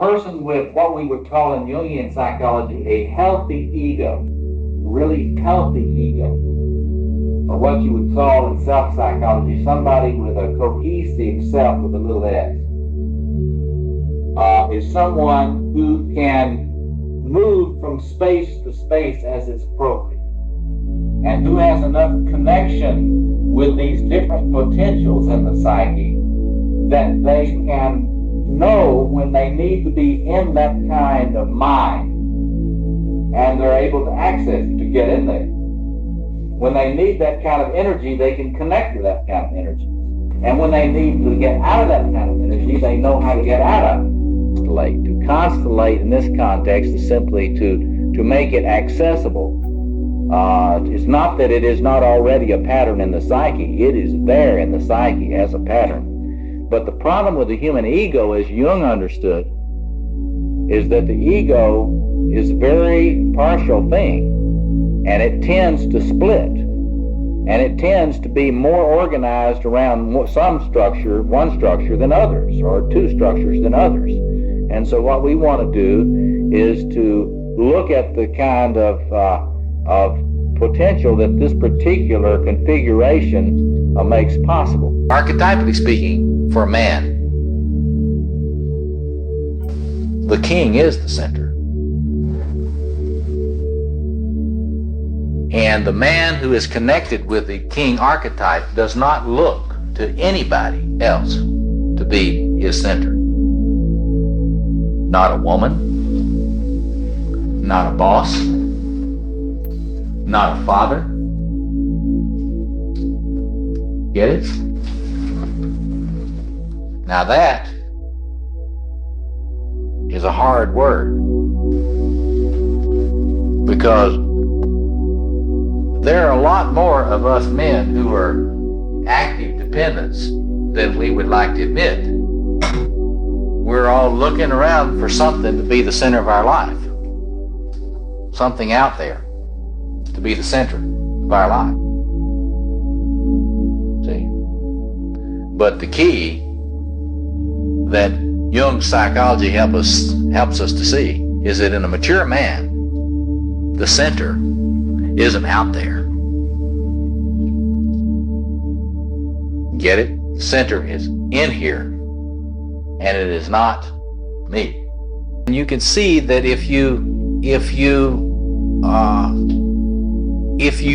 person with what we would call in Jungian psychology a healthy ego, really healthy ego, or what you would call in self-psychology somebody with a cohesive self with a little s, is someone who can move from space to space as it's appropriate, and who has enough connection with these different potentials in the psyche that they can know when they need to be in that kind of mind, and they're able to access it to get in there. When they need that kind of energy, they can connect to that kind of energy. And when they need to get out of that kind of energy, they know how to get out of it. To constellate in this context is simply to make it accessible. It's not that it is not already a pattern in the psyche. It is there in the psyche as a pattern. But the problem with the human ego, as Jung understood, is that the ego is a very partial thing, and it tends to split, and it tends to be more organized around one structure than others, or two structures than others. And so what we want to do is to look at the kind of potential that this particular configuration makes possible. Archetypally speaking, for man, the king is the center. And the man who is connected with the king archetype does not look to anybody else to be his center. Not a woman, not a boss, not a father. Get it? Now that is a hard word, because there are a lot more of us men who are active dependents than we would like to admit. We're all looking around for something to be the center of our life. Something out there to be the center of our life. See? But the key that Jung's psychology helps us to see is that in a mature man, the center isn't out there. Get it? The center is in here, and it is not me. And you can see that if you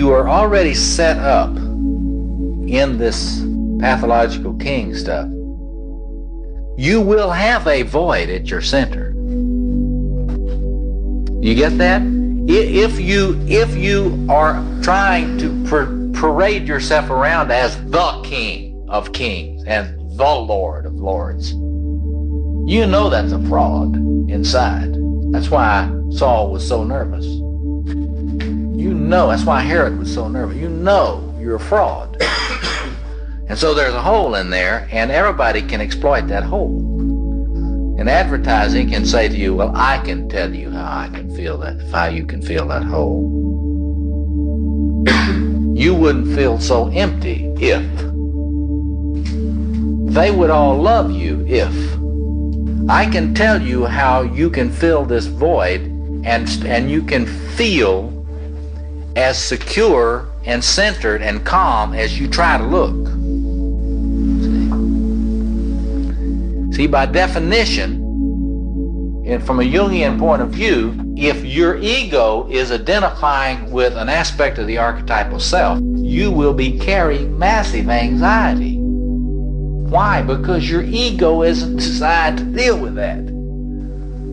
are already set up in this pathological king stuff, you will have a void at your center. You get that? If you are trying to parade yourself around as the King of Kings and the Lord of Lords, you know that's a fraud inside. That's why Saul was so nervous. You know, that's why Herod was so nervous. You know you're a fraud. And so there's a hole in there, and everybody can exploit that hole. And advertising can say to you, well, I can tell you how you can fill that hole. You wouldn't feel so empty if. They would all love you if. I can tell you how you can fill this void, and you can feel as secure and centered and calm as you try to look. See, by definition, and from a Jungian point of view, if your ego is identifying with an aspect of the archetypal self, you will be carrying massive anxiety. Why? Because your ego isn't designed to deal with that.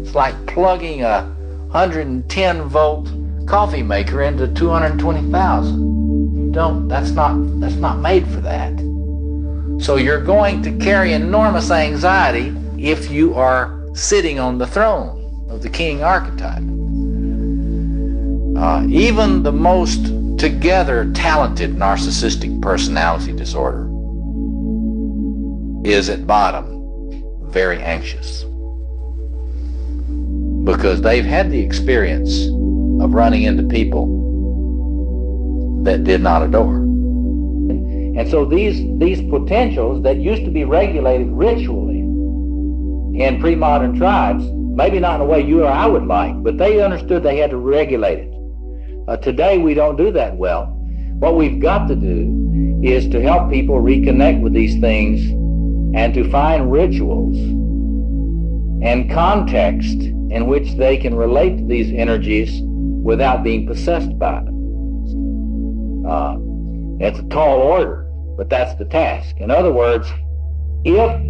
It's like plugging a 110-volt coffee maker into 220,000. That's not made for that. So you're going to carry enormous anxiety if you are sitting on the throne of the king archetype. Even the most together talented narcissistic personality disorder is at bottom very anxious, because they've had the experience of running into people that did not adore. And so these potentials that used to be regulated ritually in pre-modern tribes Maybe not in a way you or I would like, but they understood they had to regulate it. Today we don't do that well. What we've got to do is to help people reconnect with these things and to find rituals and context in which they can relate to these energies without being possessed by them. It's a tall order, but that's the task. In other words, if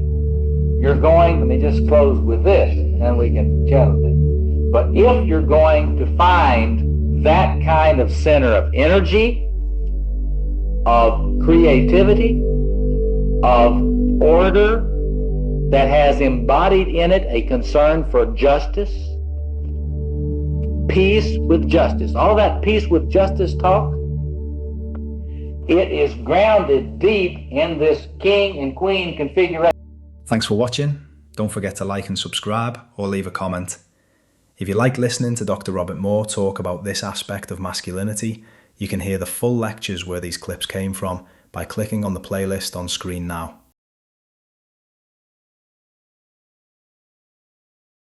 you're going, let me just close with this, and then we can chat a bit. But if you're going to find that kind of center of energy, of creativity, of order, that has embodied in it a concern for justice, peace with justice, all that peace with justice talk, it is grounded deep in this king and queen configuration. Thanks for watching. Don't forget to like and subscribe or leave a comment. If you like listening to Dr. Robert Moore talk about this aspect of masculinity, you can hear the full lectures where these clips came from by clicking on the playlist on screen now.